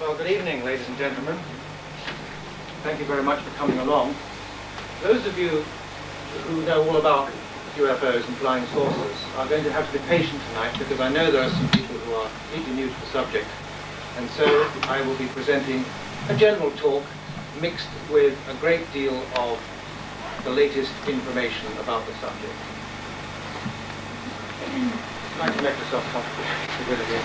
Well, good evening, ladies and gentlemen. Thank you very much for coming along. Those of you who know all about UFOs and flying saucers are going to have to be patient tonight, because I know there are some people who are completely new to the subject. And so I will be presenting a general talk mixed with a great deal of the latest information about the subject. I'd like to make yourself comfortable. Good of you.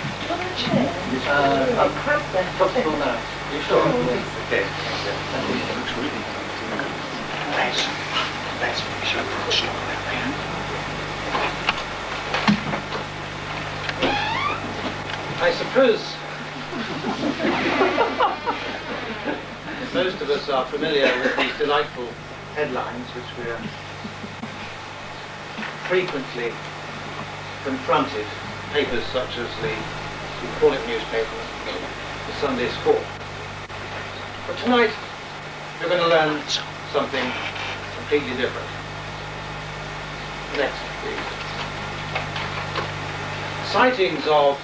Comfortable now. You sure? Okay. Looks really nice. Nice. I suppose most of us are familiar with these delightful headlines which we are frequently confronted, papers such as we call it newspaper, the Sunday Score. But tonight we're going to learn something completely different. Next, please. Sightings of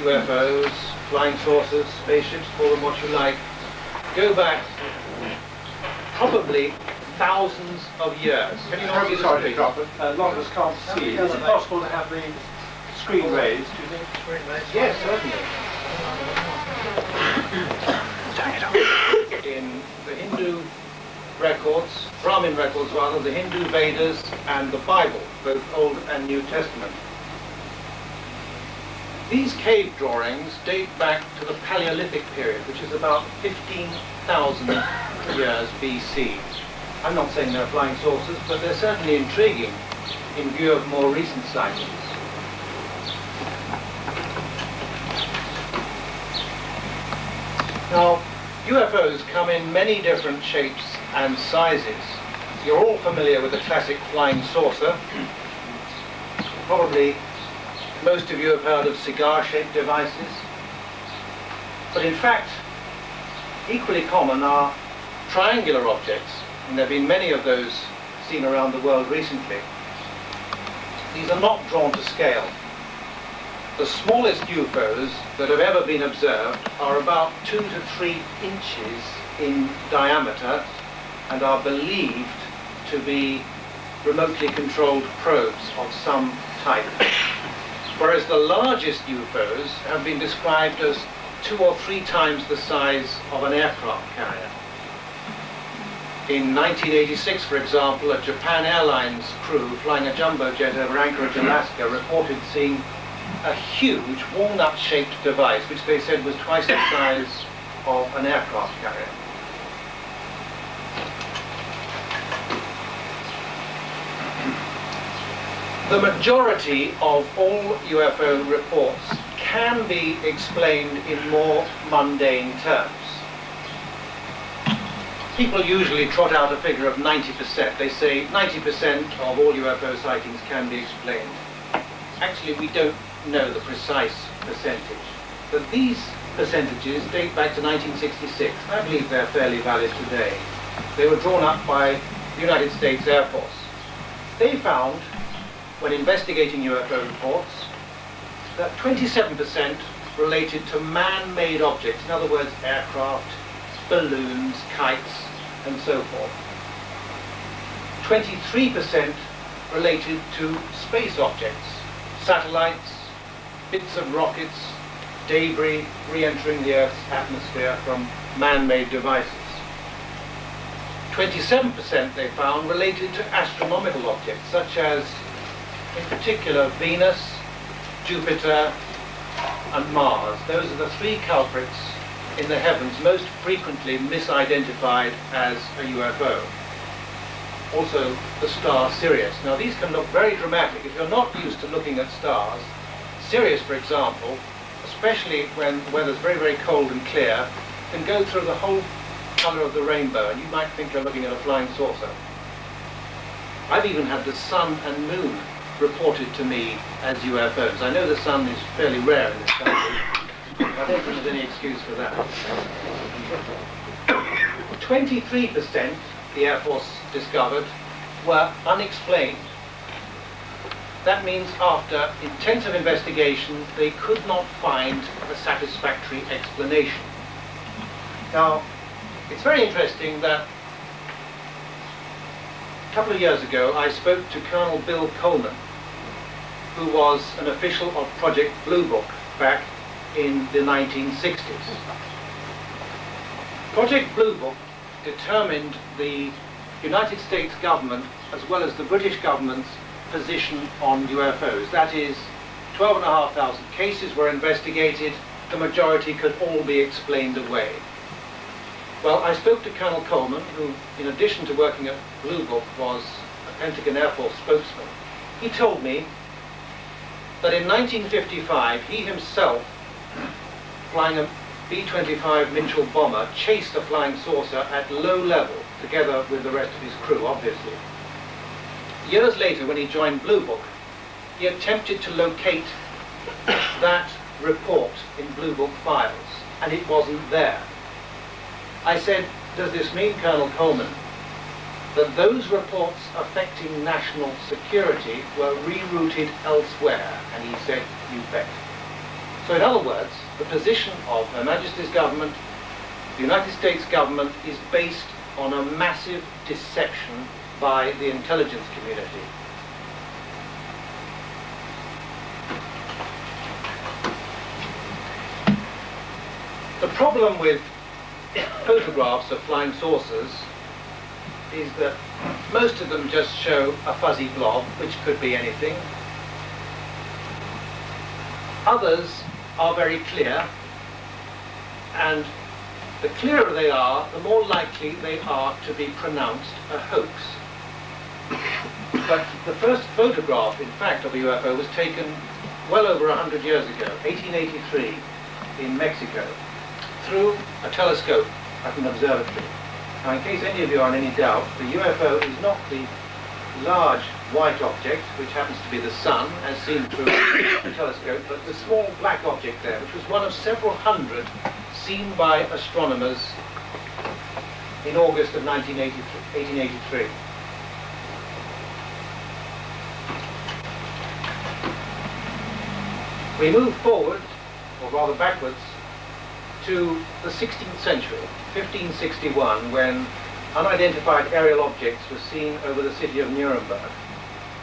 UFOs, flying saucers, spaceships, call them what you like, go back probably thousands of years. Can you not see the screen? A lot of us can't see. Is it possible to have the screen raised, do you think? Yes, certainly. In the Hindu records, Brahmin records rather, the Hindu Vedas and the Bible, both Old and New Testament. These cave drawings date back to the Paleolithic period, which is about 15,000 years BC. I'm not saying they're flying saucers, but they're certainly intriguing in view of more recent sightings. Now, UFOs come in many different shapes and sizes. You're all familiar with the classic flying saucer. Probably most of you have heard of cigar-shaped devices. But in fact, equally common are triangular objects, and there have been many of those seen around the world recently. These are not drawn to scale. The smallest UFOs that have ever been observed are about 2 to 3 inches in diameter and are believed to be remotely controlled probes of some type. Whereas the largest UFOs have been described as 2 or 3 times the size of an aircraft carrier. In 1986, for example, a Japan Airlines crew flying a jumbo jet over Anchorage, Alaska, reported seeing a huge walnut-shaped device, which they said was twice the size of an aircraft carrier. The majority of all UFO reports can be explained in more mundane terms. People usually trot out a figure of 90%. They say 90% of all UFO sightings can be explained. Actually, we don't know the precise percentage. But these percentages date back to 1966. I believe they're fairly valid today. They were drawn up by the United States Air Force. They found, when investigating UFO reports, that 27% related to man-made objects, in other words, aircraft, balloons, kites, and so forth. 23% related to space objects, satellites, bits of rockets, debris re-entering the Earth's atmosphere from man-made devices. 27% they found related to astronomical objects, such as, in particular, Venus, Jupiter, and Mars. Those are the 3 culprits in the heavens most frequently misidentified as a UFO. Also, the star Sirius. Now, these can look very dramatic. If you're not used to looking at stars, Sirius, for example, especially when the weather's very, very cold and clear, can go through the whole color of the rainbow, and you might think you're looking at a flying saucer. I've even had the sun and moon reported to me as UFOs. I know the sun is fairly rare in this country. I don't think there's any excuse for that. 23%, the Air Force discovered, were unexplained. That means after intensive investigation, they could not find a satisfactory explanation. Now, it's very interesting that a couple of years ago I spoke to Colonel Bill Coleman, who was an official of Project Blue Book back in the 1960s. Project Blue Book determined the United States government as well as the British government's position on UFOs. That is, 12,500 cases were investigated, the majority could all be explained away. Well, I spoke to Colonel Coleman, who, in addition to working at Blue Book, was a Pentagon Air Force spokesman. He told me that in 1955, he himself, flying a B-25 Minchell bomber, chased a flying saucer at low level, together with the rest of his crew, obviously. Years later, when he joined Blue Book, he attempted to locate that report in Blue Book files, and it wasn't there. I said, does this mean, Colonel Coleman, that those reports affecting national security were rerouted elsewhere? And he said, you bet. So in other words, the position of Her Majesty's government, the United States government, is based on a massive deception by the intelligence community. The problem with photographs of flying saucers is that most of them just show a fuzzy blob, which could be anything. Others are very clear, and the clearer they are, the more likely they are to be pronounced a hoax. But the first photograph, in fact, of a UFO was taken well over 100 years ago, 1883, in Mexico, through a telescope at an observatory. Now, in case any of you are in any doubt, the UFO is not the large white object, which happens to be the sun, as seen through a telescope, but the small black object there, which was one of several hundred seen by astronomers in August of 1883. We move forward, or rather backwards, to the 16th century, 1561, when unidentified aerial objects were seen over the city of Nuremberg.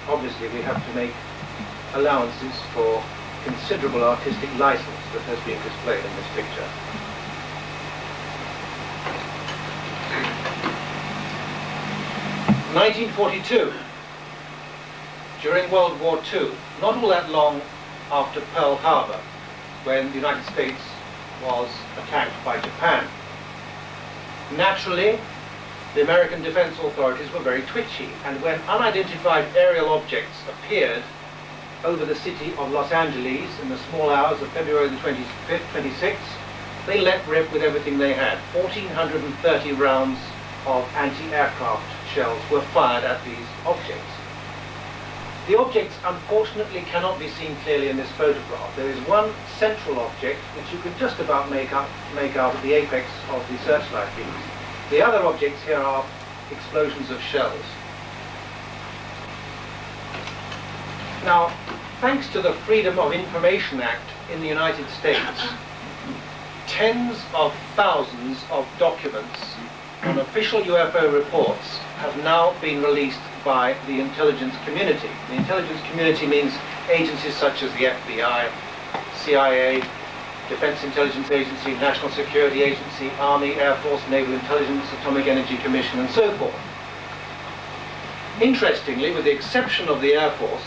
Obviously, we have to make allowances for considerable artistic license that has been displayed in this picture. In 1942, during World War II, not all that long after Pearl Harbor, when the United States was attacked by Japan. Naturally, the American defense authorities were very twitchy, and when unidentified aerial objects appeared over the city of Los Angeles in the small hours of February the 25th, 26th, they let rip with everything they had. 1,430 rounds of anti-aircraft shells were fired at these objects. The objects, unfortunately, cannot be seen clearly in this photograph. There is one central object which you can just about make out at the apex of the searchlight beams. The other objects here are explosions of shells. Now, thanks to the Freedom of Information Act in the United States, tens of thousands of documents on official UFO reports have now been released by the intelligence community. The intelligence community means agencies such as the FBI, CIA, Defense Intelligence Agency, National Security Agency, Army, Air Force, Naval Intelligence, Atomic Energy Commission, and so forth. Interestingly, with the exception of the Air Force,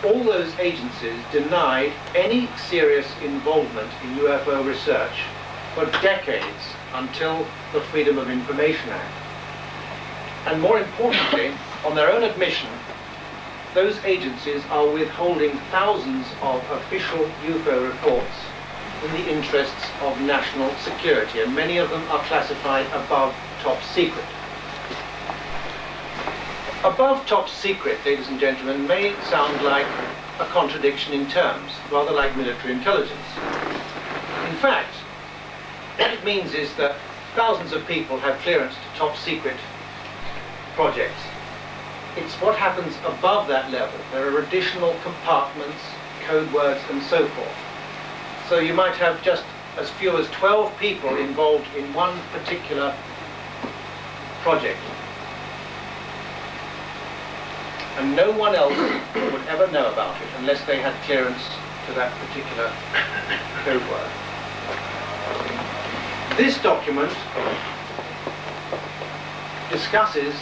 all those agencies denied any serious involvement in UFO research for decades until the Freedom of Information Act. And more importantly, on their own admission, those agencies are withholding thousands of official UFO reports in the interests of national security, and many of them are classified above top secret. Above top secret, ladies and gentlemen, may sound like a contradiction in terms, rather like military intelligence. In fact, what it means is that thousands of people have clearance to top secret projects. It's what happens above that level. There are additional compartments, code words, and so forth. So you might have just as few as 12 people involved in one particular project. And no one else would ever know about it unless they had clearance to that particular code word. This document discusses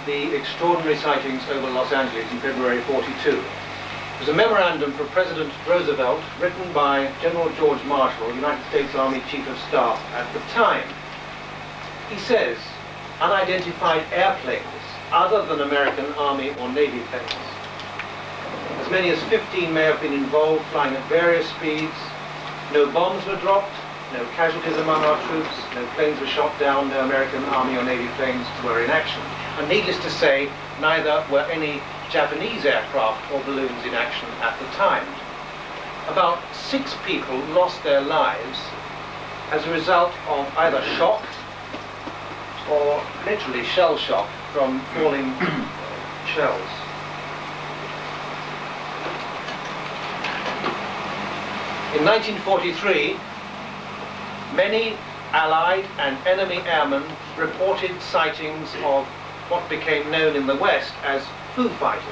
the extraordinary sightings over Los Angeles in February 42. It was a memorandum from President Roosevelt written by General George Marshall, United States Army Chief of Staff at the time. He says, unidentified airplanes other than American Army or Navy planes. As many as 15 may have been involved, flying at various speeds. No bombs were dropped, no casualties among our troops, no planes were shot down, no American Army or Navy planes were in action. And needless to say, neither were any Japanese aircraft or balloons in action at the time. About 6 people lost their lives as a result of either shock or literally shell shock from falling shells. In 1943, many Allied and enemy airmen reported sightings of what became known in the West as Foo Fighters.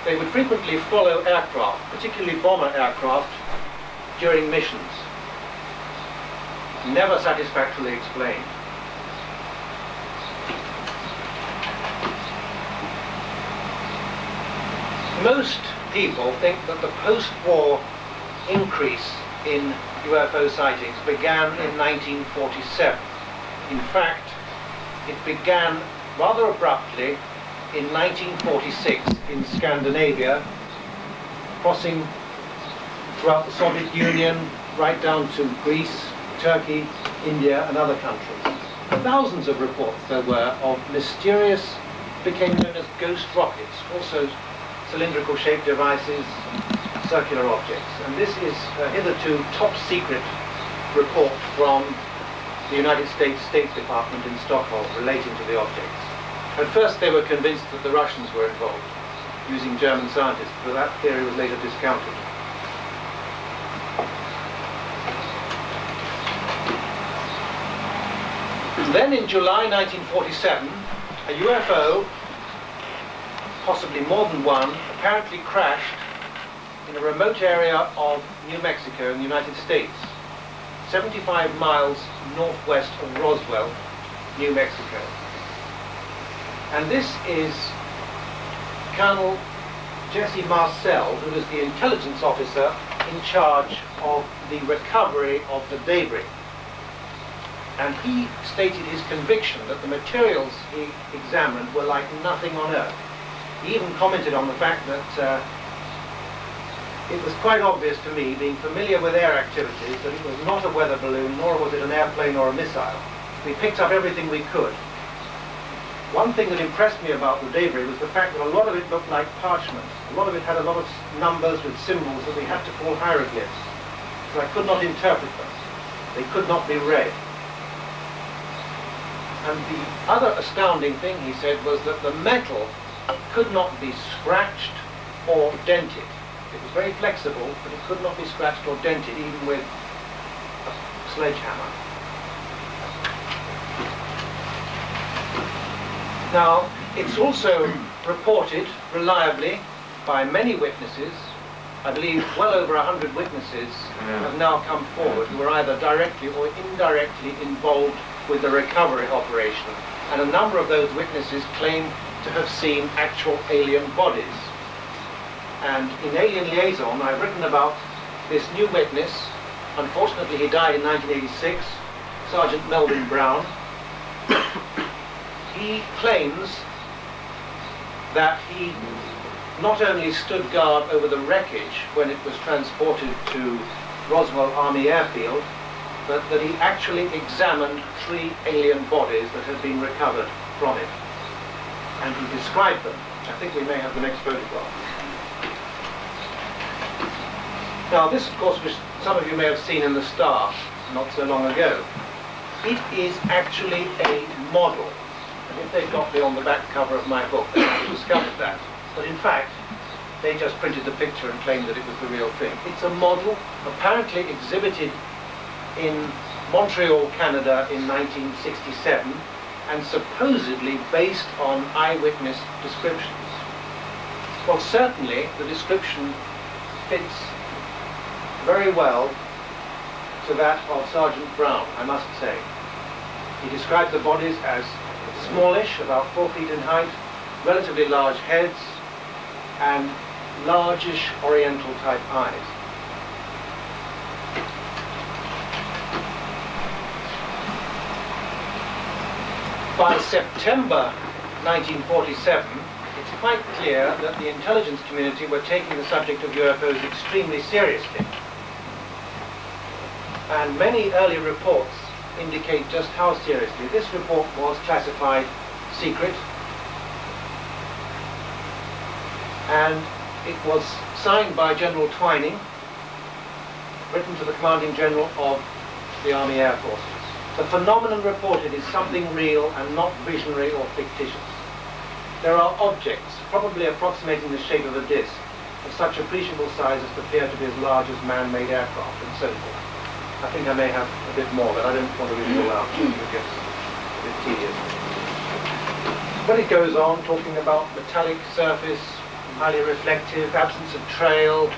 They would frequently follow aircraft, particularly bomber aircraft, during missions. Never satisfactorily explained. Most people think that the post-war increase in UFO sightings began in 1947. In fact, it began rather abruptly in 1946 in Scandinavia, crossing throughout the Soviet Union, right down to Greece, Turkey, India, and other countries. Thousands of reports there were of mysterious, became known as ghost rockets, also cylindrical shaped devices, circular objects. And this is a hitherto top secret report from the United States State Department in Stockholm relating to the objects. At first they were convinced that the Russians were involved, using German scientists, but that theory was later discounted. Then in July 1947, a UFO, possibly more than one, apparently crashed in a remote area of New Mexico in the United States, 75 miles northwest of Roswell, New Mexico. And this is Colonel Jesse Marcel, who was the intelligence officer in charge of the recovery of the debris. And he stated his conviction that the materials he examined were like nothing on Earth. He even commented on the fact that it was quite obvious to me, being familiar with air activities, that it was not a weather balloon, nor was it an airplane or a missile. We picked up everything we could. One thing that impressed me about the debris was the fact that a lot of it looked like parchment. A lot of it had a lot of numbers with symbols that we had to call hieroglyphs. So I could not interpret them. They could not be read. And the other astounding thing, he said, was that the metal could not be scratched or dented. It was very flexible, but it could not be scratched or dented, even with a sledgehammer. Now, it's also reported reliably by many witnesses. I believe well over 100 witnesses have now come forward who were either directly or indirectly involved with the recovery operation. And a number of those witnesses claim to have seen actual alien bodies. And in Alien Liaison, I've written about this new witness. Unfortunately, he died in 1986, Sergeant Melvin Brown. He claims that he not only stood guard over the wreckage when it was transported to Roswell Army Airfield, but that he actually examined 3 alien bodies that had been recovered from it. And he described them. I think we may have the next photograph. Now this, of course, which some of you may have seen in the Star not so long ago. It is actually a model. And if they'd got me on the back cover of my book, they would have discovered that. But in fact, They just printed the picture and claimed that it was the real thing. It's a model apparently exhibited in Montreal, Canada in 1967 and supposedly based on eyewitness descriptions. Well, certainly the description fits very well to that of Sergeant Brown, I must say. He described the bodies as smallish, about 4 feet in height, relatively large heads, and largish oriental type eyes. By September 1947, it's quite clear that the intelligence community were taking the subject of UFOs extremely seriously. And many early reports indicate just how seriously. This report was classified secret, and it was signed by General Twining, written to the Commanding General of the Army Air Forces. The phenomenon reported is something real and not visionary or fictitious. There are objects, probably approximating the shape of a disc, of such appreciable size as to appear to be as large as man-made aircraft, and so forth. I think I may have a bit more, but I don't want to read it all out. It gets a bit tedious. But it goes on, talking about metallic surface, highly reflective, absence of trail,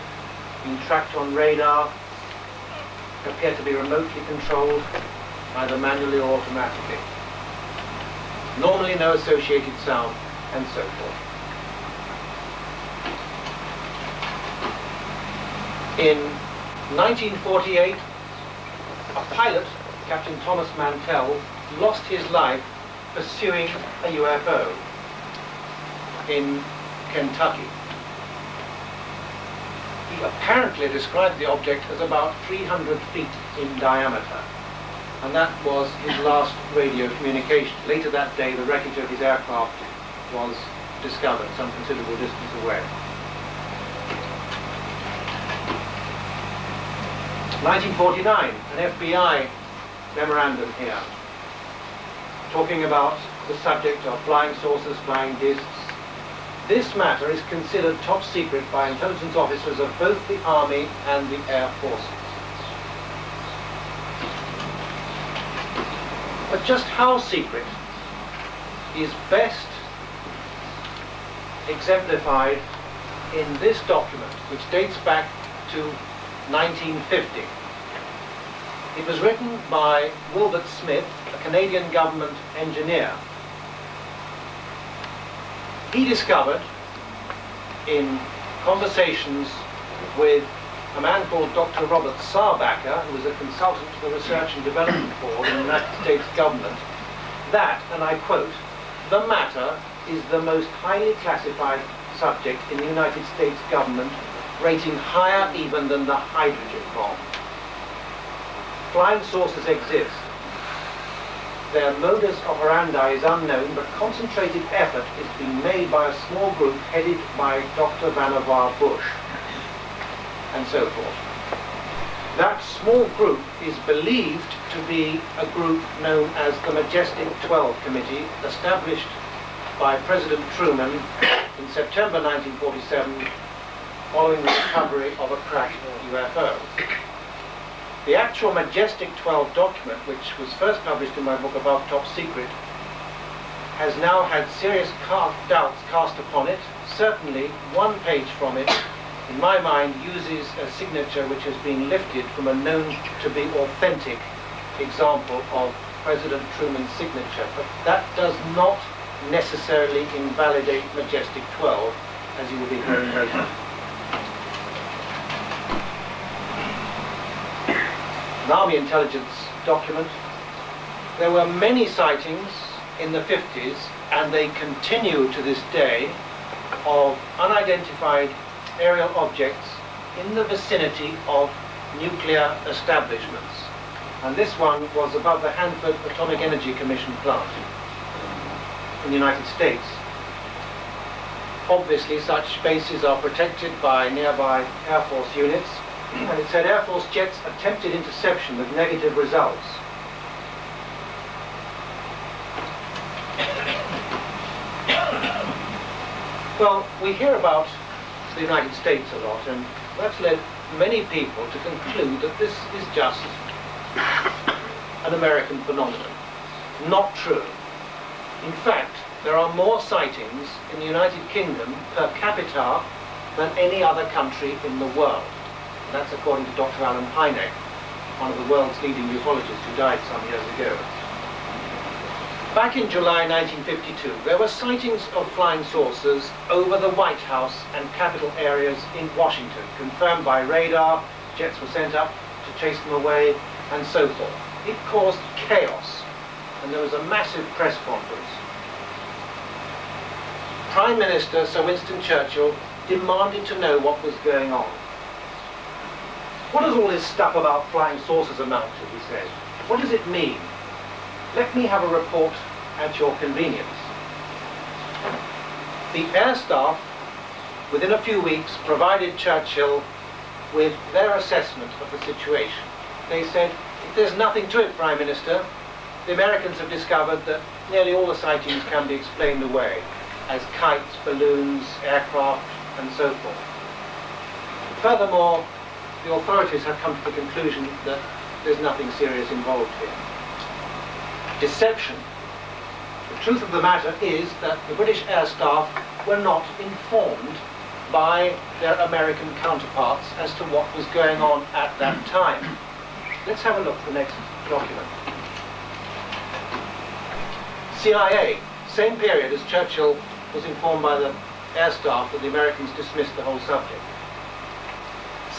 being tracked on radar, appear to be remotely controlled, either manually or automatically. Normally no associated sound, and so forth. In 1948, a pilot, Captain Thomas Mantell, lost his life pursuing a UFO in Kentucky. He apparently described the object as about 300 feet in diameter, and that was his last radio communication. Later that day, the wreckage of his aircraft was discovered some considerable distance away. 1949, an FBI memorandum here, talking about the subject of flying saucers, flying discs. This matter is considered top secret by intelligence officers of both the Army and the Air Forces. But just how secret is best exemplified in this document, which dates back to 1950. It was written by Wilbert Smith, a Canadian government engineer. He discovered, in conversations with a man called Dr. Robert Sarbacker, who was a consultant to the Research and Development Board in the United States government, that, and I quote, "The matter is the most highly classified subject in the United States government, rating higher even than the hydrogen bomb. Flying saucers exist. Their modus operandi is unknown, but concentrated effort is being made by a small group headed by Dr. Vannevar Bush," and so forth. That small group is believed to be a group known as the Majestic 12 Committee, established by President Truman in September 1947 following the recovery of a cracked UFO. The actual Majestic 12 document, which was first published in my book Above Top Secret, has now had serious doubts cast upon it. Certainly one page from it, in my mind, uses a signature which has been lifted from a known to be authentic example of President Truman's signature. But that does not necessarily invalidate Majestic 12, as you will be hearing later. An Army intelligence document. There were many sightings in the 50s, and they continue to this day, of unidentified aerial objects in the vicinity of nuclear establishments. And this one was above the Hanford Atomic Energy Commission plant in the United States. Obviously, such bases are protected by nearby Air Force units, and it said Air Force jets attempted interception with negative results. Well, we hear about the United States a lot, and that's led many people to conclude that this is just an American phenomenon. Not true. In fact, there are more sightings in the United Kingdom per capita than any other country in the world. And that's according to Dr. Alan Hynek, one of the world's leading ufologists who died some years ago. Back in July 1952, there were sightings of flying saucers over the White House and Capitol areas in Washington, confirmed by radar. Jets were sent up to chase them away, and so forth. It caused chaos, and there was a massive press conference. Prime Minister Sir Winston Churchill demanded to know what was going on. What does all this stuff about flying saucers amount to, he said. What does it mean? Let me have a report at your convenience. The air staff, within a few weeks, provided Churchill with their assessment of the situation. They said, there's nothing to it, Prime Minister. The Americans have discovered that nearly all the sightings can be explained away as kites, balloons, aircraft, and so forth. Furthermore, the authorities have come to the conclusion that there's nothing serious involved here. Deception. The truth of the matter is that the British air staff were not informed by their American counterparts as to what was going on at that time. Let's have a look at the next document. CIA, same period as Churchill was informed by the air staff that the Americans dismissed the whole subject.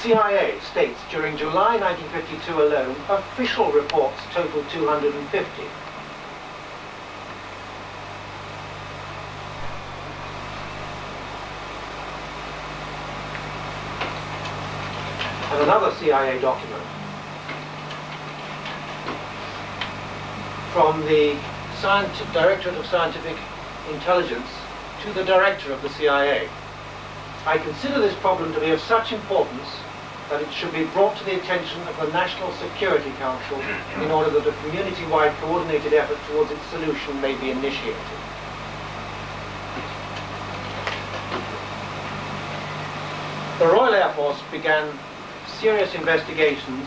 CIA states during July 1952 alone, official reports total 250. And another CIA document from the Directorate of Scientific Intelligence to the Director of the CIA. I consider this problem to be of such importance that it should be brought to the attention of the National Security Council in order that a community-wide coordinated effort towards its solution may be initiated. The Royal Air Force began serious investigations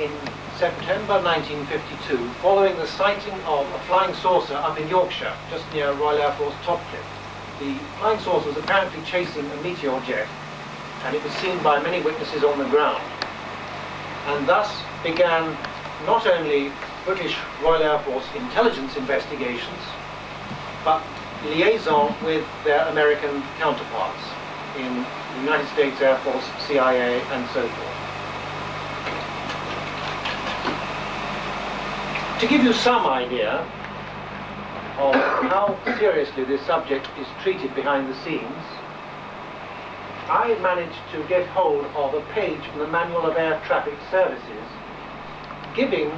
in September 1952 following the sighting of a flying saucer up in Yorkshire, just near Royal Air Force Topcliffe. The flying saucer was apparently chasing a meteor jet, and it was seen by many witnesses on the ground. And thus began not only British Royal Air Force intelligence investigations, but liaison with their American counterparts in the United States Air Force, CIA, and so forth. To give you some idea of how seriously this subject is treated behind the scenes, I managed to get hold of a page from the Manual of Air Traffic Services giving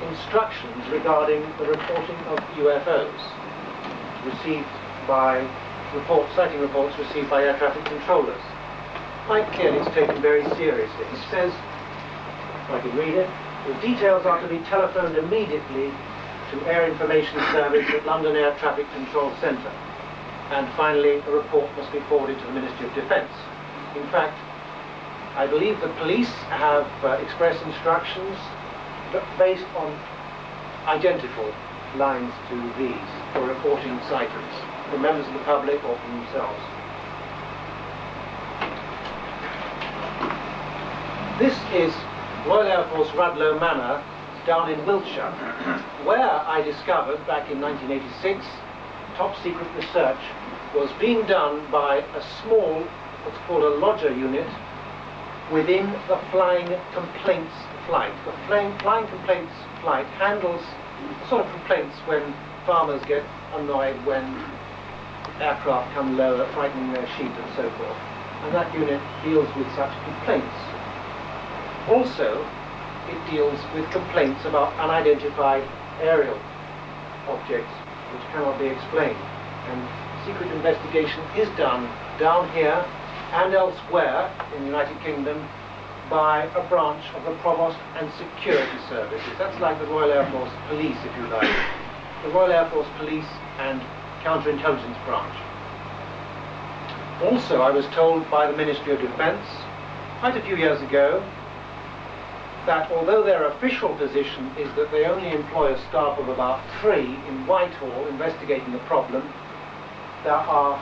instructions regarding the reporting of UFOs received by sighting reports received by air traffic controllers. Quite clearly it's taken very seriously. It says, if I can read it, the details are to be telephoned immediately to Air Information Service at London Air Traffic Control Centre. And finally, a report must be forwarded to the Ministry of Defence. In fact, I believe the police have expressed instructions based on identical lines to these for reporting sightings, from members of the public or from themselves. This is Royal Air Force Rudloe Manor down in Wiltshire, where I discovered back in 1986 top secret research was being done by a small, what's called a lodger unit, within the flying complaints flight. The flying complaints flight handles the sort of complaints when farmers get annoyed when aircraft come lower, frightening their sheep and so forth. And that unit deals with such complaints. Also, it deals with complaints about unidentified aerial objects which cannot be explained. And secret investigation is done down here and elsewhere in the United Kingdom by a branch of the Provost and Security Services. That's like the Royal Air Force Police, if you like. The Royal Air Force Police and Counterintelligence Branch. Also, I was told by the Ministry of Defence quite a few years ago that although their official position is that they only employ a staff of about 3 in Whitehall investigating the problem, there are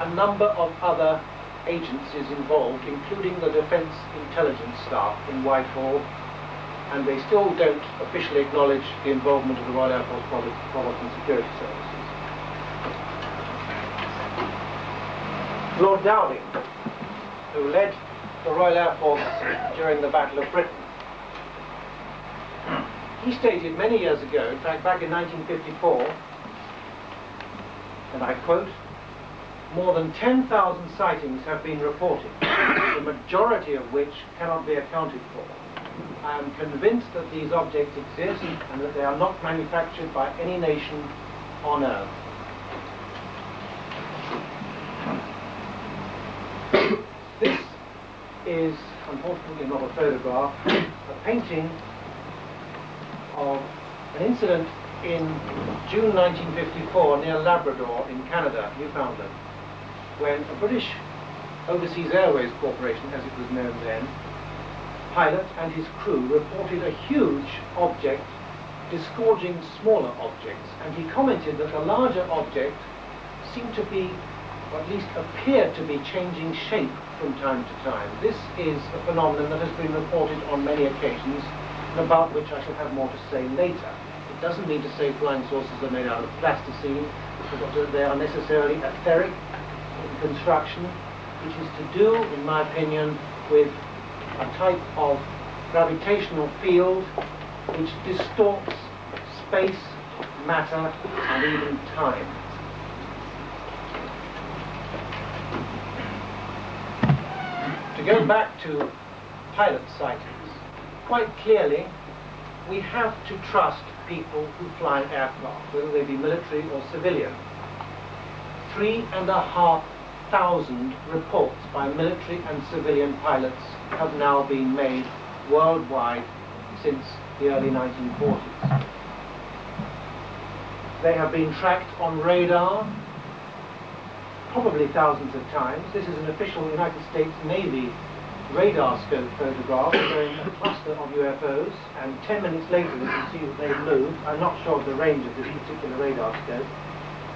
a number of other agencies involved, including the Defence Intelligence staff in Whitehall, and they still don't officially acknowledge the involvement of the Royal Air Force Provost and Security Services. Lord Dowding, who led the Royal Air Force during the Battle of Britain, he stated many years ago, in fact back in 1954, and I quote, "More than 10,000 sightings have been reported, the majority of which cannot be accounted for. I am convinced that these objects exist and that they are not manufactured by any nation on Earth." This is, unfortunately not a photograph, a painting of an incident in June 1954 near Labrador in Canada, Newfoundland, when a British Overseas Airways Corporation, as it was known then, pilot and his crew reported a huge object disgorging smaller objects, and he commented that the larger object seemed to be, or at least appeared to be, changing shape from time to time. This is a phenomenon that has been reported on many occasions, and about which I shall have more to say later. It doesn't mean to say flying saucers are made out of plasticine, but that they are necessarily etheric in construction, which is to do, in my opinion, with a type of gravitational field which distorts space, matter, and even time. To go back to pilot sightings, quite clearly we have to trust people who fly aircraft, whether they be military or civilian. 3,500 reports by military and civilian pilots have now been made worldwide since the early 1940s. They have been tracked on radar, probably thousands of times. This is an official United States Navy radar scope photograph showing a cluster of UFOs, and 10 minutes later you can see that they've moved. I'm not sure of the range of this particular radar scope,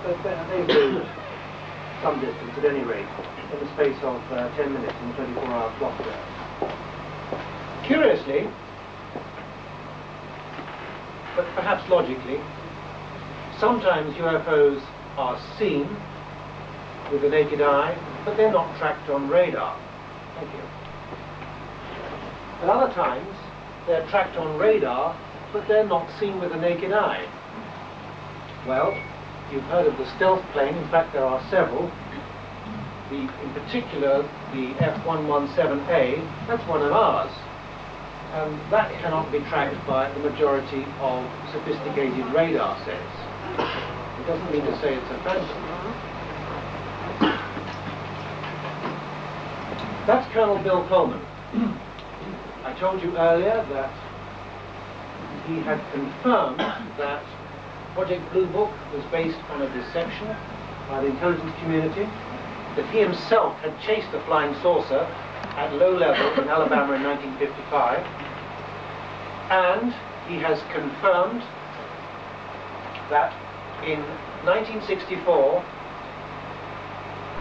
but they've moved some distance at any rate in the space of 10 minutes in the 24-hour clock there. Curiously, but perhaps logically, sometimes UFOs are seen with the naked eye, but they're not tracked on radar. Thank you. At other times, they're tracked on radar, but they're not seen with the naked eye. Well, you've heard of the stealth plane. In fact, there are several. In particular, the F-117A, that's one of ours. And that cannot be tracked by the majority of sophisticated radar sets. It doesn't mean to say it's a phantom. That's Colonel Bill Coleman. I told you earlier that he had confirmed that Project Blue Book was based on a deception by the intelligence community, that he himself had chased a flying saucer at low level in Alabama in 1955, and he has confirmed that in 1964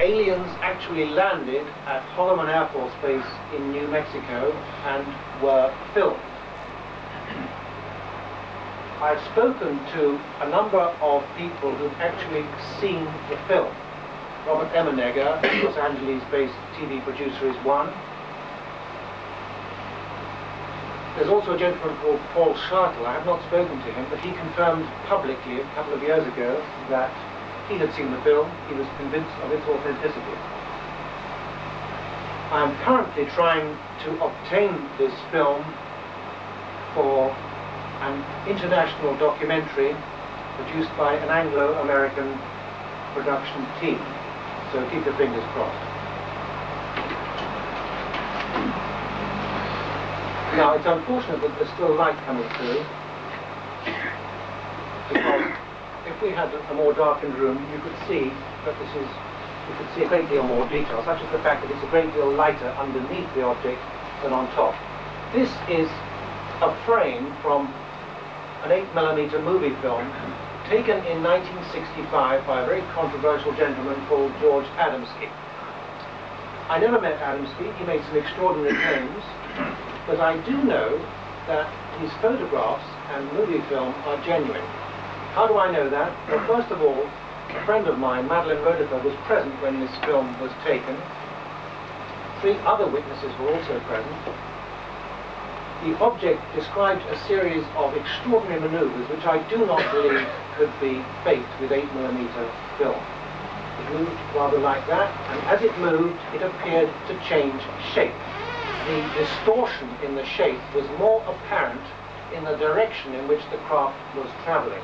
aliens actually landed at Holloman Air Force Base in New Mexico and were filmed. I've spoken to a number of people who've actually seen the film. Robert Emmenegger, Los Angeles-based TV producer, is one. There's also a gentleman called Paul Shartle. I have not spoken to him, but he confirmed publicly a couple of years ago that he had seen the film. He was convinced of its authenticity. I'm currently trying to obtain this film for an international documentary produced by an Anglo-American production team. So keep your fingers crossed. Now, it's unfortunate that there's still light coming through, because if we had a more darkened room, you could see that this is you could see a great deal more detail, such as the fact that it's a great deal lighter underneath the object than on top. This is a frame from an 8mm movie film taken in 1965 by a very controversial gentleman called George Adamski. I never met Adamski. He made some extraordinary claims, but I do know that his photographs and movie film are genuine. How do I know that? Well, first of all, a friend of mine, Madeline Rodifer, was present when this film was taken. 3 other witnesses were also present. The object described a series of extraordinary maneuvers which I do not believe could be faked with 8mm film. It moved rather like that, and as it moved, it appeared to change shape. The distortion in the shape was more apparent in the direction in which the craft was traveling.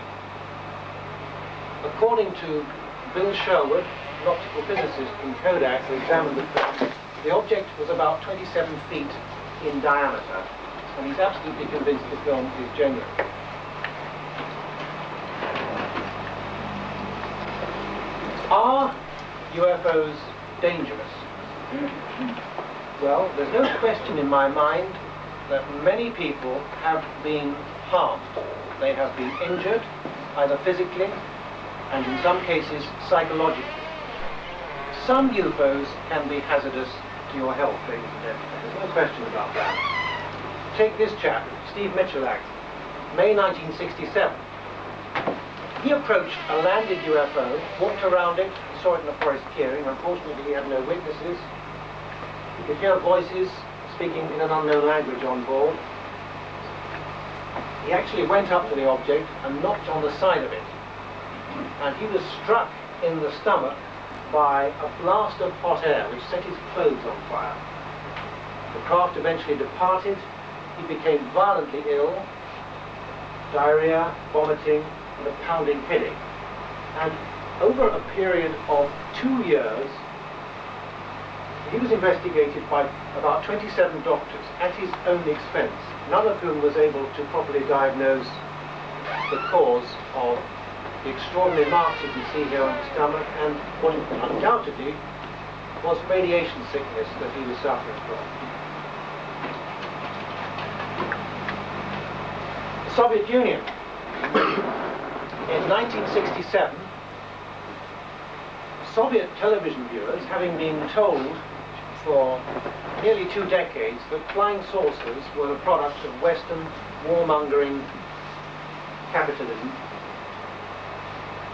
According to Bill Sherwood, an optical physicist from Kodak who examined the film, the object was about 27 feet in diameter, and he's absolutely convinced the film is genuine. Are UFOs dangerous? Well, there's no question in my mind that many people have been harmed. They have been injured, either physically and in some cases psychologically. Some UFOs can be hazardous to your health, ladies and gentlemen. There's no question about that. Take this chap, Steve Michalak, May 1967. He approached a landed UFO, walked around it, saw it in a forest clearing. Unfortunately, he had no witnesses. He could hear voices speaking in an unknown language on board. He actually went up to the object and knocked on the side of it. And he was struck in the stomach by a blast of hot air which set his clothes on fire. The craft eventually departed. He became violently ill, diarrhea, vomiting, and a pounding headache. And over a period of 2 years, he was investigated by about 27 doctors at his own expense, none of whom was able to properly diagnose the cause of the extraordinary marks you can see here on the stomach and what undoubtedly was radiation sickness that he was suffering from. The Soviet Union. In 1967, Soviet television viewers, having been told for nearly 2 decades that flying saucers were the product of Western warmongering capitalism,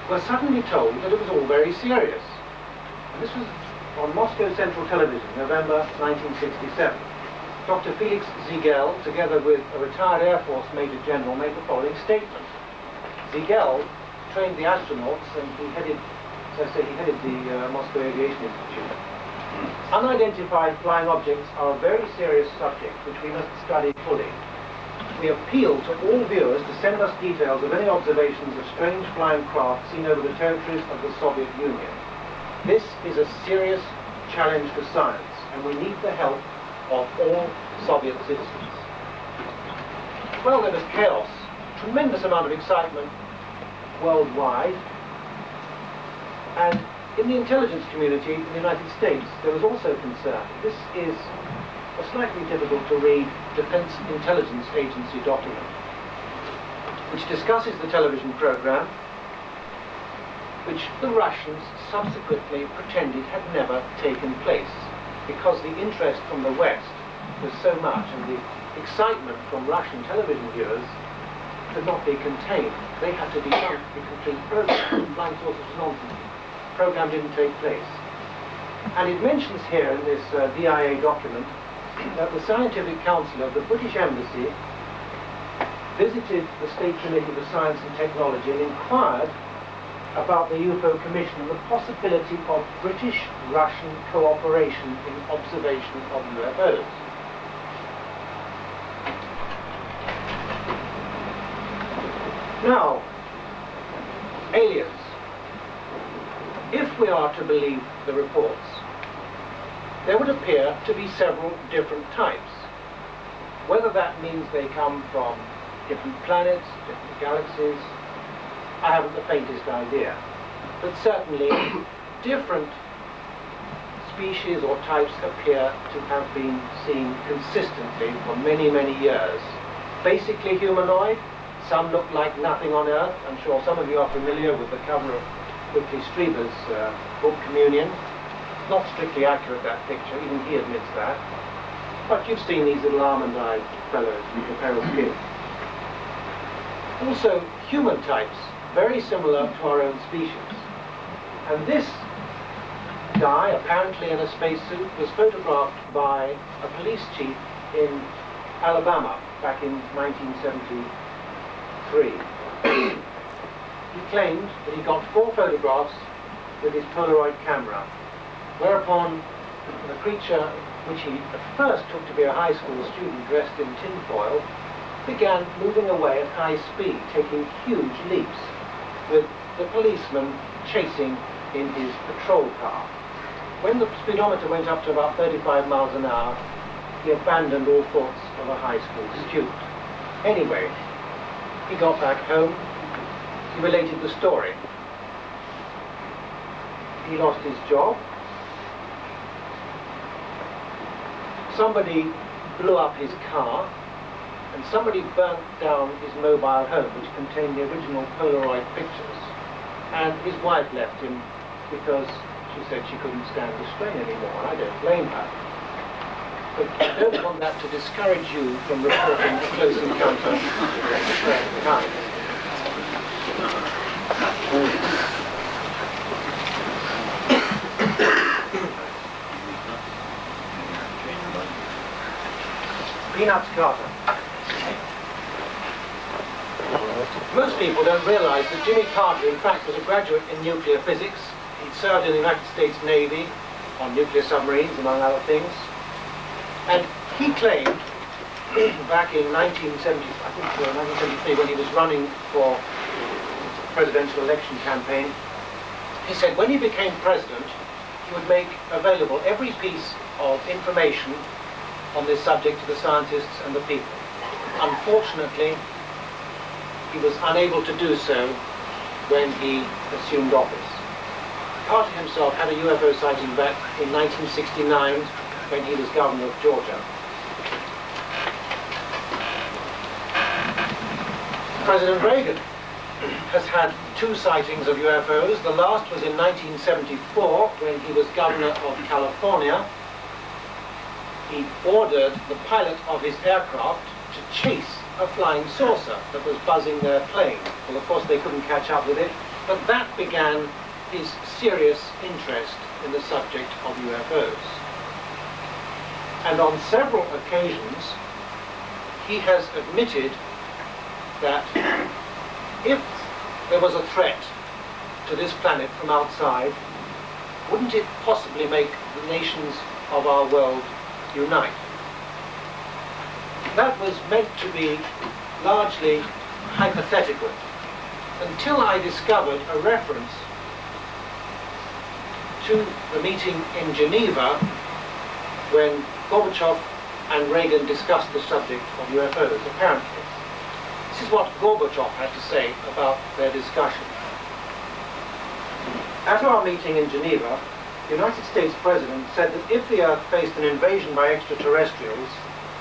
were suddenly told that it was all very serious. And this was on Moscow Central Television, November 1967. Dr. Felix Ziegel, together with a retired Air Force Major General, made the following statement. Ziegel trained the astronauts, and he headed the Moscow Aviation Institute. Unidentified flying objects are a very serious subject which we must study fully. We appeal to all viewers to send us details of any observations of strange flying craft seen over the territories of the Soviet Union. This is a serious challenge for science, and we need the help of all Soviet citizens. Well, there was chaos, tremendous amount of excitement worldwide, and in the intelligence community in the United States there was also concern. This is a slightly difficult to read Defense Intelligence Agency document which discusses the television program which the Russians subsequently pretended had never taken place because the interest from the West was so much and the excitement from Russian television viewers could not be contained. They had to debunk the complete program. Flying saucers was nonsense. The program didn't take place. And it mentions here in this DIA document that the Scientific Council of the British Embassy visited the State Committee for Science and Technology and inquired about the UFO Commission and the possibility of British-Russian cooperation in observation of UFOs. Now, aliens. If we are to believe the reports, there would appear to be several different types. Whether that means they come from different planets, different galaxies, I haven't the faintest idea. But certainly different species or types appear to have been seen consistently for many, many years. Basically humanoid, some look like nothing on Earth. I'm sure some of you are familiar with the cover of Whitley Strieber's book Communion. Not strictly accurate, that picture, even he admits that. But you've seen these little almond-eyed fellows with the pale skin. Also, human types, very similar to our own species. And this guy, apparently in a spacesuit, was photographed by a police chief in Alabama back in 1973. He claimed that he got 4 photographs with his Polaroid camera, whereupon the creature, which he at first took to be a high school student dressed in tinfoil, began moving away at high speed, taking huge leaps, with the policeman chasing in his patrol car. When the speedometer went up to about 35 miles an hour, he abandoned all thoughts of a high school student. Anyway, he got back home, he related the story. He lost his job. Somebody blew up his car, and somebody burnt down his mobile home, which contained the original Polaroid pictures. And his wife left him because she said she couldn't stand the strain anymore. I don't blame her. But I don't want that to discourage you from reporting a close encounter of the kind. Peanuts Carter. Most people don't realize that Jimmy Carter, in fact, was a graduate in nuclear physics. He'd served in the United States Navy on nuclear submarines, among other things. And he claimed, back in 1973, when he was running for the presidential election campaign, he said when he became president, he would make available every piece of information on this subject to the scientists and the people. Unfortunately, he was unable to do so when he assumed office. Carter himself had a UFO sighting back in 1969 when he was governor of Georgia. President Reagan has had 2 sightings of UFOs. The last was in 1974 when he was governor of California. He ordered the pilot of his aircraft to chase a flying saucer that was buzzing their plane. Well, of course, they couldn't catch up with it, but that began his serious interest in the subject of UFOs. And on several occasions, he has admitted that if there was a threat to this planet from outside, wouldn't it possibly make the nations of our world unite? That was meant to be largely hypothetical until I discovered a reference to the meeting in Geneva when Gorbachev and Reagan discussed the subject of UFOs, apparently. This is what Gorbachev had to say about their discussion. At our meeting in Geneva, the United States President said that if the Earth faced an invasion by extraterrestrials,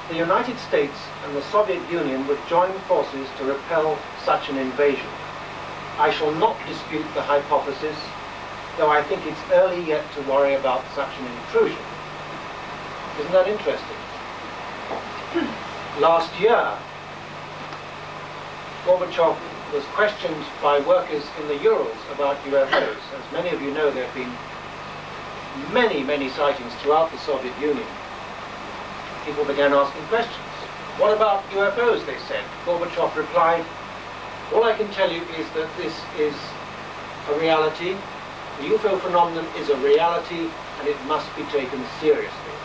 the United States and the Soviet Union would join forces to repel such an invasion. I shall not dispute the hypothesis, though I think it's early yet to worry about such an intrusion. Isn't that interesting? Last year, Gorbachev was questioned by workers in the Urals about UFOs. As many of you know, there have been many, many sightings throughout the Soviet Union. People began asking questions. What about UFOs, they said. Gorbachev replied, all I can tell you is that this is a reality. The UFO phenomenon is a reality, and it must be taken seriously.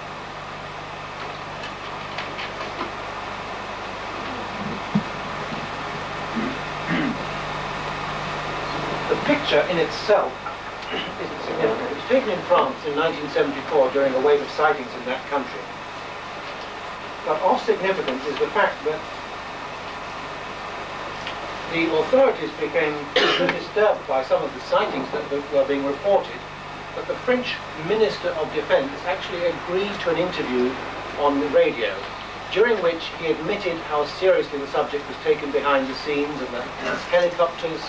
The picture in itself isn't significant. It was taken in France in 1974 during a wave of sightings in that country. But of significance is the fact that the authorities became so disturbed by some of the sightings that were being reported but the French Minister of Defense actually agreed to an interview on the radio, during which he admitted how seriously the subject was taken behind the scenes, and that helicopters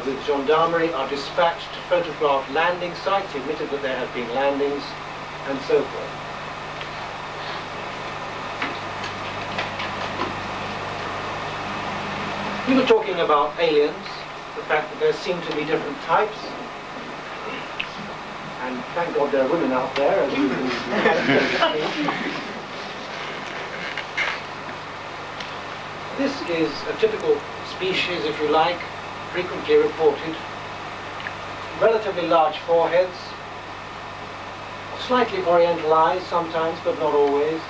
with gendarmerie are dispatched to photograph landing sites. He admitted that there had been landings, and so forth. We were talking about aliens, the fact that there seem to be different types, and thank God there are women out there, as you can see. This is a typical species, if you like, frequently reported. Relatively large foreheads, slightly oriental eyes sometimes, but not always.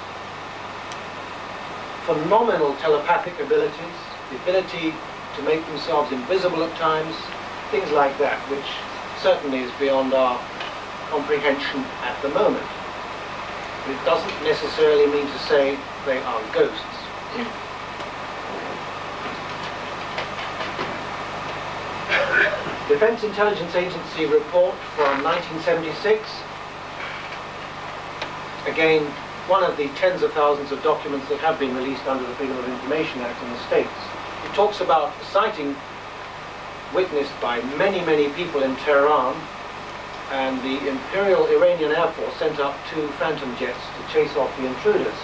Phenomenal telepathic abilities, the ability to make themselves invisible at times, things like that, which certainly is beyond our comprehension at the moment. But it doesn't necessarily mean to say they are ghosts. Defense Intelligence Agency report from 1976. Again, one of the tens of thousands of documents that have been released under the Freedom of Information Act in the States. It talks about a sighting witnessed by many, many people in Tehran, and the Imperial Iranian Air Force sent up 2 Phantom jets to chase off the intruders.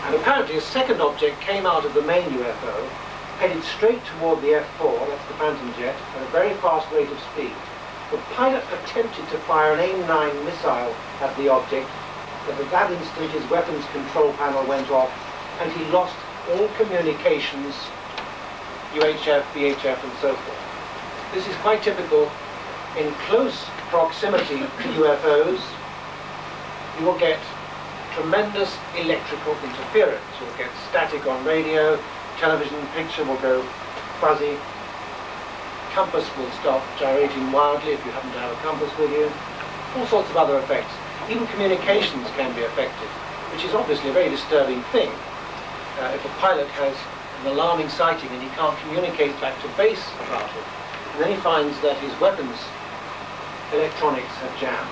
And apparently a second object came out of the main UFO, headed straight toward the F-4, that's the Phantom jet, at a very fast rate of speed. The pilot attempted to fire an AIM-9 missile at the object, but at that instant his weapons control panel went off, and he lost all communications, UHF, VHF, and so forth. This is quite typical. In close proximity to UFOs, you will get tremendous electrical interference. You'll get static on radio, television picture will go fuzzy, compass will start gyrating wildly if you happen to have a compass with you, all sorts of other effects. Even communications can be affected, which is obviously a very disturbing thing. If a pilot has an alarming sighting and he can't communicate back to base about it, and then he finds that his weapons electronics have jammed.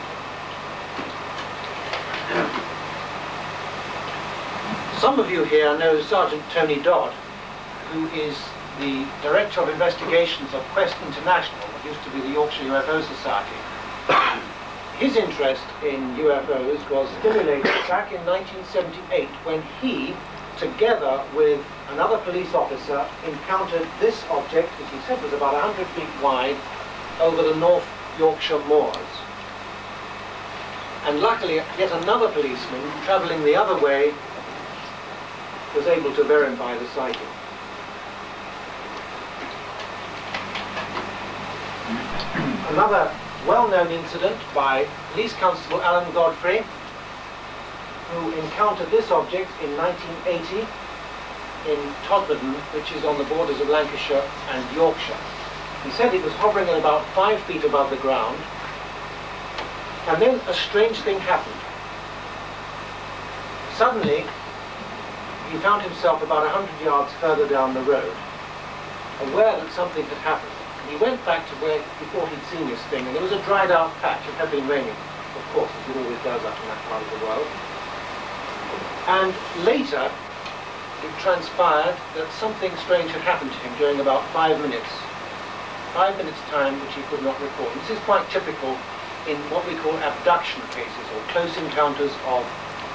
Some of you here know Sergeant Tony Dodd, who is the Director of Investigations of Quest International, what used to be the Yorkshire UFO Society. His interest in UFOs was stimulated back in 1978 when he, together with another police officer, encountered this object, which he said was about 100 feet wide, over the North Yorkshire moors. And luckily, yet another policeman travelling the other way was able to verify the sighting. Another well-known incident by Police Constable Alan Godfrey, who encountered this object in 1980 in Todmorden, which is on the borders of Lancashire and Yorkshire. He said it was hovering at about 5 feet above the ground, and then a strange thing happened. Suddenly, he found himself about 100 yards further down the road, aware that something had happened. He went back to where he thought he'd seen this thing, and there was a dried out patch. It had been raining, of course, as it always does up in that part of the world. And later, it transpired that something strange had happened to him during about 5 minutes. 5 minutes time which he could not record. This is quite typical in what we call abduction cases, or close encounters of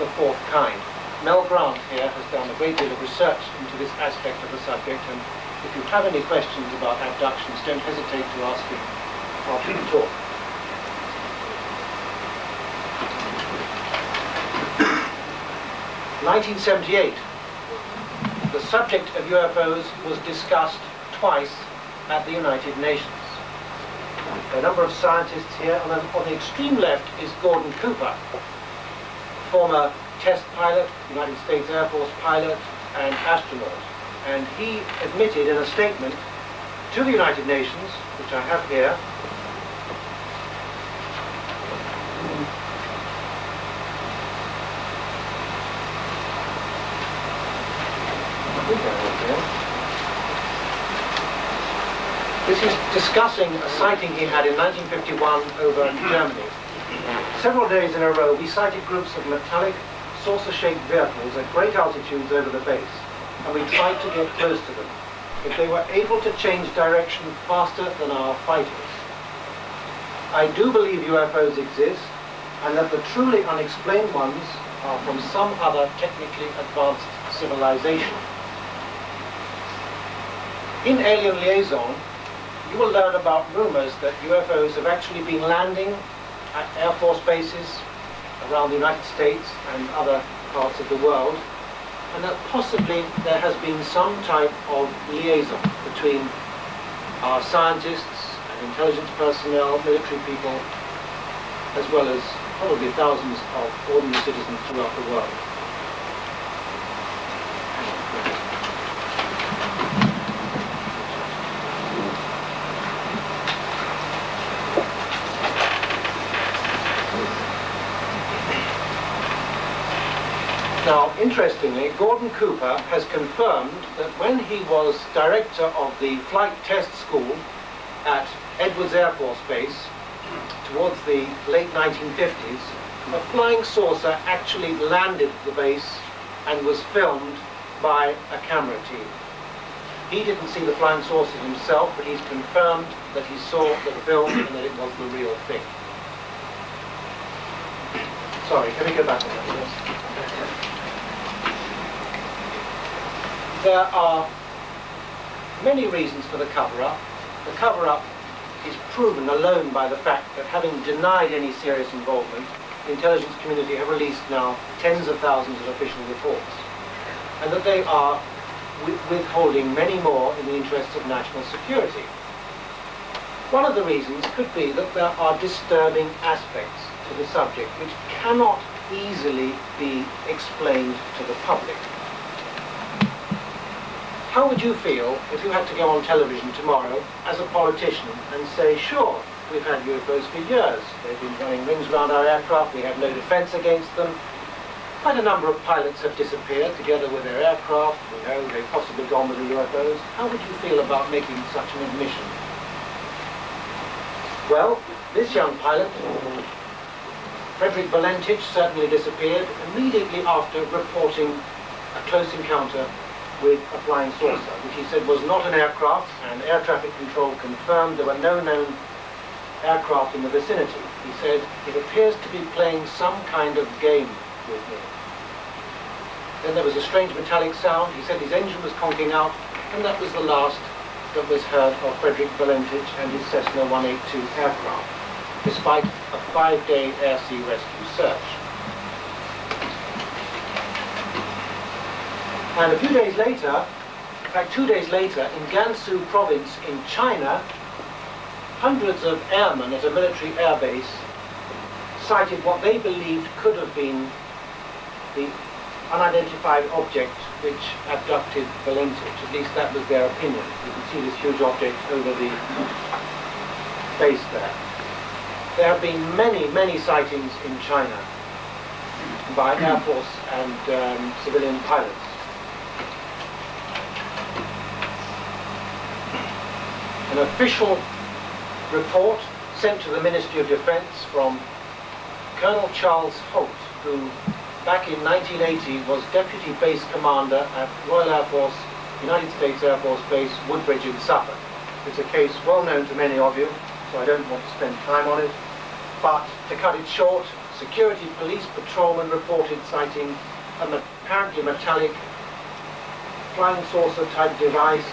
the fourth kind. Mel Grant here has done a great deal of research into this aspect of the subject, and if you have any questions about abductions, don't hesitate to ask him after the talk. (1978). The subject of UFOs was discussed twice at the United Nations. There are a number of scientists here, and on the extreme left is Gordon Cooper, former test pilot, United States Air Force pilot and astronaut. And he admitted in a statement to the United Nations, which I have here, This is discussing a sighting he had in 1951 over Germany. Several days in a row, we sighted groups of metallic, saucer-shaped vehicles at great altitudes over the base, and we tried to get close to them. But they were able to change direction faster than our fighters. I do believe UFOs exist, and that the truly unexplained ones are from some other technically advanced civilization. In Alien Liaison, you will learn about rumors that UFOs have actually been landing at Air Force bases around the United States and other parts of the world, and that possibly there has been some type of liaison between our scientists and intelligence personnel, military people, as well as probably thousands of ordinary citizens throughout the world. Now, interestingly, Gordon Cooper has confirmed that when he was director of the flight test school at Edwards Air Force Base towards the late 1950s, a flying saucer actually landed at the base and was filmed by a camera team. He didn't see the flying saucer himself, but he's confirmed that he saw the film and that it was the real thing. Sorry, can we go back on that? Yes. There are many reasons for the cover-up. The cover-up is proven alone by the fact that, having denied any serious involvement, the intelligence community have released now tens of thousands of official reports, and that they are withholding many more in the interests of national security. One of the reasons could be that there are disturbing aspects to the subject which cannot easily be explained to the public. How would you feel if you had to go on television tomorrow as a politician and say, sure, we've had UFOs for years. They've been running rings around our aircraft. We have no defense against them. Quite a number of pilots have disappeared together with their aircraft. We know they've possibly gone with the UFOs. How would you feel about making such an admission? Well, this young pilot, Frederick Valentich, certainly disappeared immediately after reporting a close encounter with a flying saucer, which he said was not an aircraft, and air traffic control confirmed there were no known aircraft in the vicinity. He said, it appears to be playing some kind of game with me. Then there was a strange metallic sound. He said his engine was conking out, and that was the last that was heard of Frederick Valentich and his Cessna 182 aircraft, despite a 5-day air-sea rescue search. And a few days later, in fact 2 days later, in Gansu province in China, hundreds of airmen at a military air base sighted what they believed could have been the unidentified object which abducted Valentich. At least that was their opinion. You can see this huge object over the base there. There have been many, many sightings in China by Air Force and civilian pilots. An official report sent to the Ministry of Defense from Colonel Charles Holt, who back in 1980 was Deputy Base Commander at Royal Air Force, United States Air Force Base, Woodbridge in Suffolk. It's a case well known to many of you, so I don't want to spend time on it. But to cut it short, security police patrolmen reported sighting an apparently metallic flying saucer type device,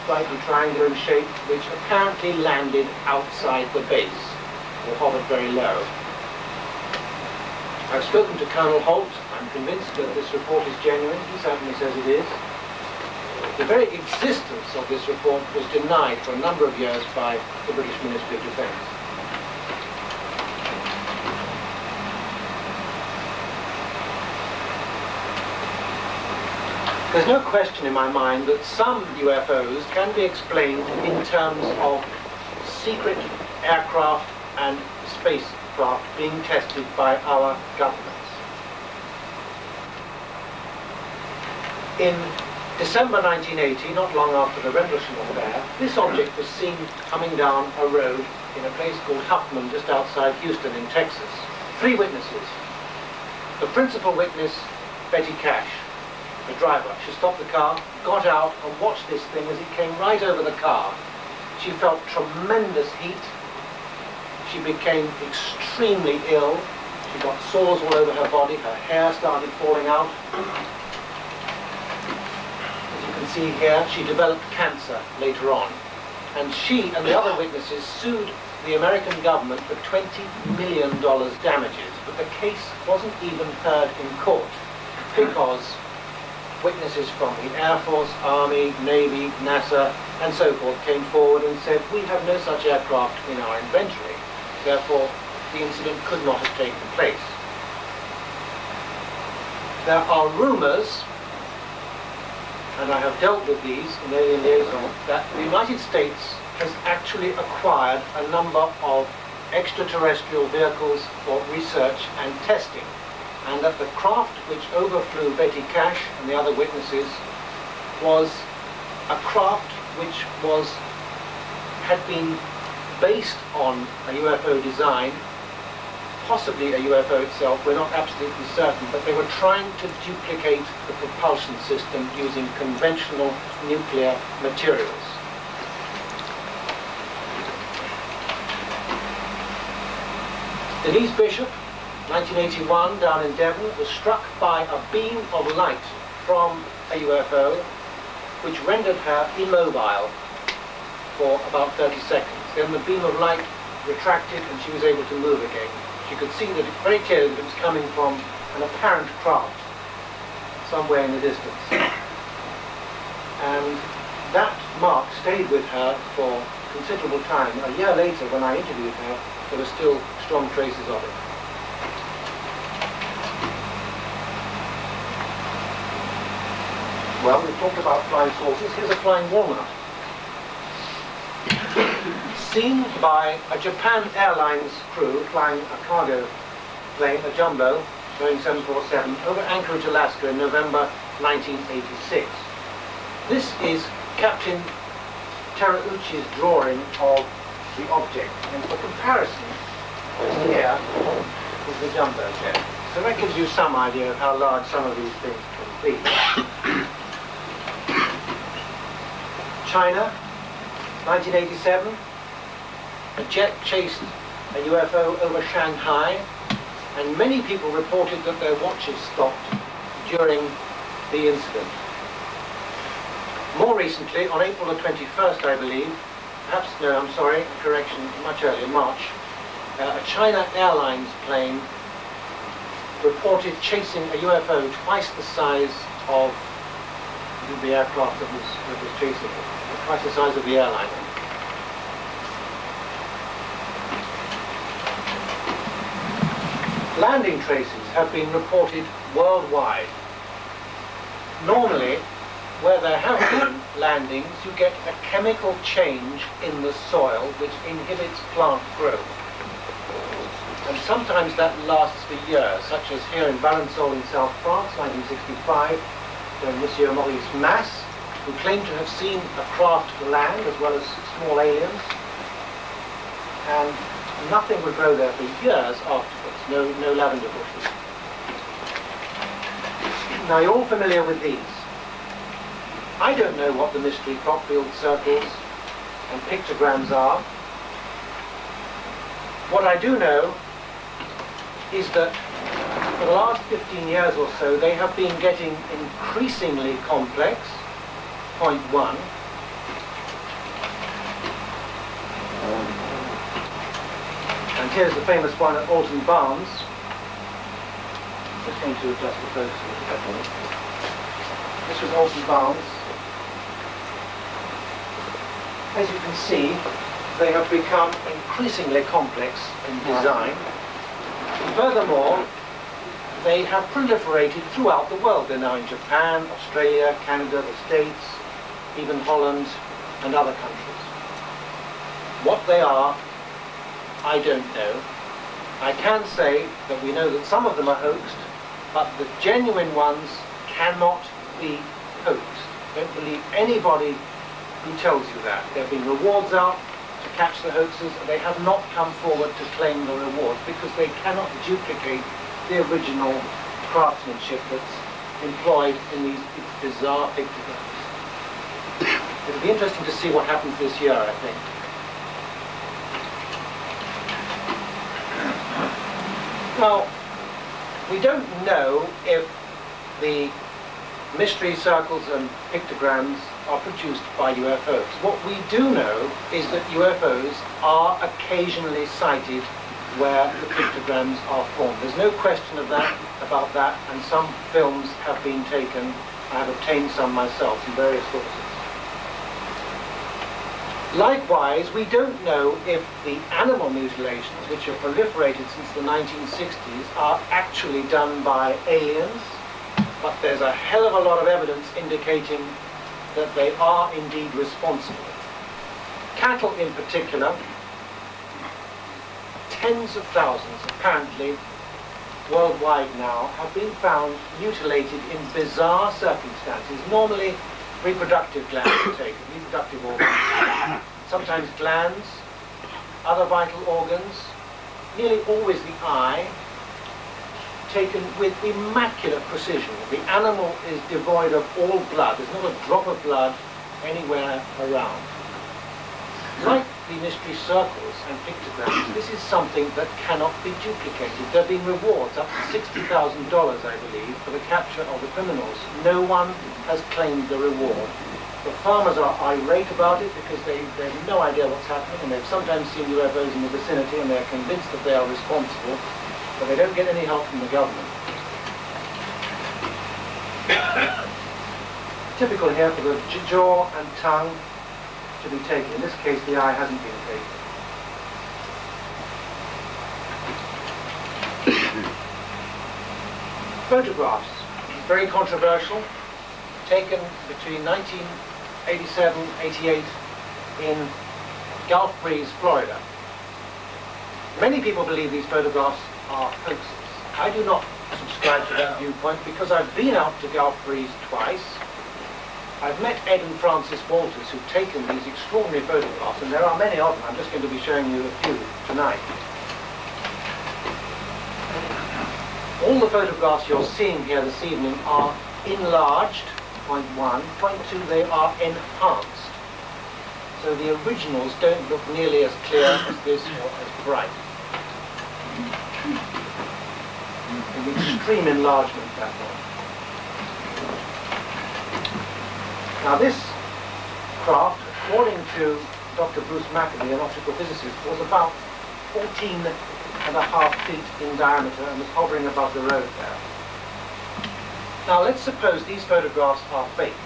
slightly triangular in shape, which apparently landed outside the base, or hovered very low. I've spoken to Colonel Holt. I'm convinced that this report is genuine. He certainly says it is. The very existence of this report was denied for a number of years by the British Ministry of Defence. There's no question in my mind that some UFOs can be explained in terms of secret aircraft and spacecraft being tested by our governments. In December 1980, not long after the Rendlesham affair, this object was seen coming down a road in a place called Huffman, just outside Houston in Texas. 3 witnesses. The principal witness, Betty Cash, the driver. She stopped the car, got out and watched this thing as it came right over the car. She felt tremendous heat. She became extremely ill. She got sores all over her body. Her hair started falling out. As you can see here, she developed cancer later on. And she and the other witnesses sued the American government for $20 million damages. But the case wasn't even heard in court because witnesses from the Air Force, Army, Navy, NASA, and so forth came forward and said, we have no such aircraft in our inventory. Therefore, the incident could not have taken place. There are rumors, and I have dealt with these in Alien Liaison, that the United States has actually acquired a number of extraterrestrial vehicles for research and testing, and that the craft which overflew Betty Cash and the other witnesses was a craft which had been based on a UFO design, possibly a UFO itself, we're not absolutely certain, but they were trying to duplicate the propulsion system using conventional nuclear materials. Denise Bishop, 1981, down in Devon, was struck by a beam of light from a UFO which rendered her immobile for about 30 seconds. Then the beam of light retracted and she was able to move again. She could see that very clearly that it was coming from an apparent craft somewhere in the distance. And that mark stayed with her for considerable time. A year later, when I interviewed her, there were still strong traces of it. Well, we've talked about flying saucers. Here's a flying walnut. Seen by a Japan Airlines crew flying a cargo plane, a jumbo, Boeing 747, over Anchorage, Alaska in November 1986. This is Captain Terauchi's drawing of the object, and for comparison, here is the jumbo jet. So that gives you some idea of how large some of these things can be. China, 1987, a jet chased a UFO over Shanghai, and many people reported that their watches stopped during the incident. More recently, on April the 21st, I believe, perhaps, no, I'm sorry, correction, much earlier, March, a China Airlines plane reported chasing a UFO twice the size of the aircraft that was chasing it, twice the size of the airliner. Landing traces have been reported worldwide. Normally, where there have been landings, you get a chemical change in the soil which inhibits plant growth. And sometimes that lasts for years, such as here in Valençol in South France, 1965, when Monsieur Maurice Masse, who claimed to have seen a craft land as well as small aliens, and nothing would grow there for years afterwards, no lavender bushes. Now you're all familiar with these. I don't know what the mystery crop-field circles and pictograms are. What I do know is that for the last 15 years or so, they have been getting increasingly complex, point one. And here's the famous one at Alton Barnes. Just going to adjust the focus a little bit. This was Alton Barnes. As you can see, they have become increasingly complex in design. Furthermore, they have proliferated throughout the world. They're now in Japan, Australia, Canada, the States, even Holland and other countries. What they are, I don't know. I can say that we know that some of them are hoaxed, but the genuine ones cannot be hoaxed. Don't believe anybody who tells you that. There have been rewards out to catch the hoaxers, and they have not come forward to claim the rewards because they cannot duplicate the original craftsmanship that's employed in these bizarre pictograms. It'll be interesting to see what happens this year, I think. Now, we don't know if the mystery circles and pictograms are produced by UFOs. What we do know is that UFOs are occasionally sighted where the pictograms are formed. There's no question of that, about that, and some films have been taken. I have obtained some myself from various sources. Likewise, we don't know if the animal mutilations, which have proliferated since the 1960s, are actually done by aliens, but there's a hell of a lot of evidence indicating that they are indeed responsible. Cattle in particular, tens of thousands apparently worldwide now have been found mutilated in bizarre circumstances. Normally reproductive glands are taken, reproductive organs, sometimes glands, other vital organs, nearly always the eye, taken with immaculate precision. The animal is devoid of all blood. There's not a drop of blood anywhere around. Like the mystery circles and pictograms, this is something that cannot be duplicated. There have been rewards up to $60,000, I believe, for the capture of the criminals. No one has claimed the reward. The farmers are irate about it because they have no idea what's happening, and they've sometimes seen UFOs in the vicinity and they're convinced that they are responsible, but they don't get any help from the government. Typical here for the jaw and tongue to be taken. In this case, the eye hasn't been taken. Photographs, very controversial, taken between 1987-88 in Gulf Breeze, Florida. Many people believe these photographs are hoaxes. I do not subscribe to that viewpoint because I've been out to Gulf Breeze twice. I've met Ed and Francis Walters who've taken these extraordinary photographs, and there are many of them. I'm just going to be showing you a few tonight. All the photographs you're seeing here this evening are enlarged, point one. Point two, they are enhanced. So the originals don't look nearly as clear as this or as bright. An extreme enlargement, that one. Now this craft, according to Dr. Bruce McAbee, an optical physicist, was about 14.5 feet in diameter and was hovering above the road there. Now let's suppose these photographs are fake.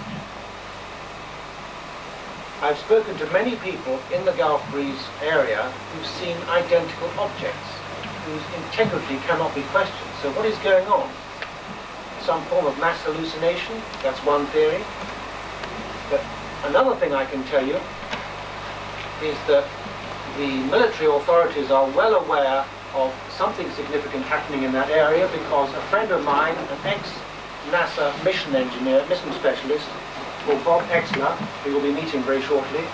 I've spoken to many people in the Gulf Breeze area who've seen identical objects, whose integrity cannot be questioned. So what is going on? Some form of mass hallucination? That's one theory. But another thing I can tell you is that the military authorities are well aware of something significant happening in that area because a friend of mine, an ex-NASA mission engineer, mission specialist, called Bob Exler, who you'll be meeting very shortly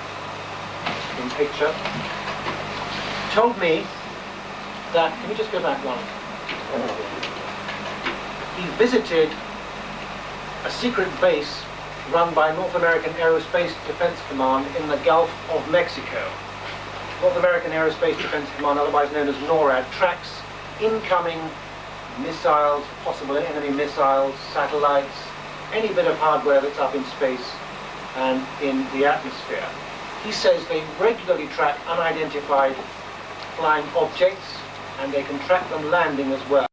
in picture, told me that, can we just go back one? He visited a secret base run by North American Aerospace Defense Command in the Gulf of Mexico. North American Aerospace Defense Command, otherwise known as NORAD, tracks incoming missiles, possible enemy missiles, satellites, any bit of hardware that's up in space and in the atmosphere. He says they regularly track unidentified flying objects, and they can track them landing as well.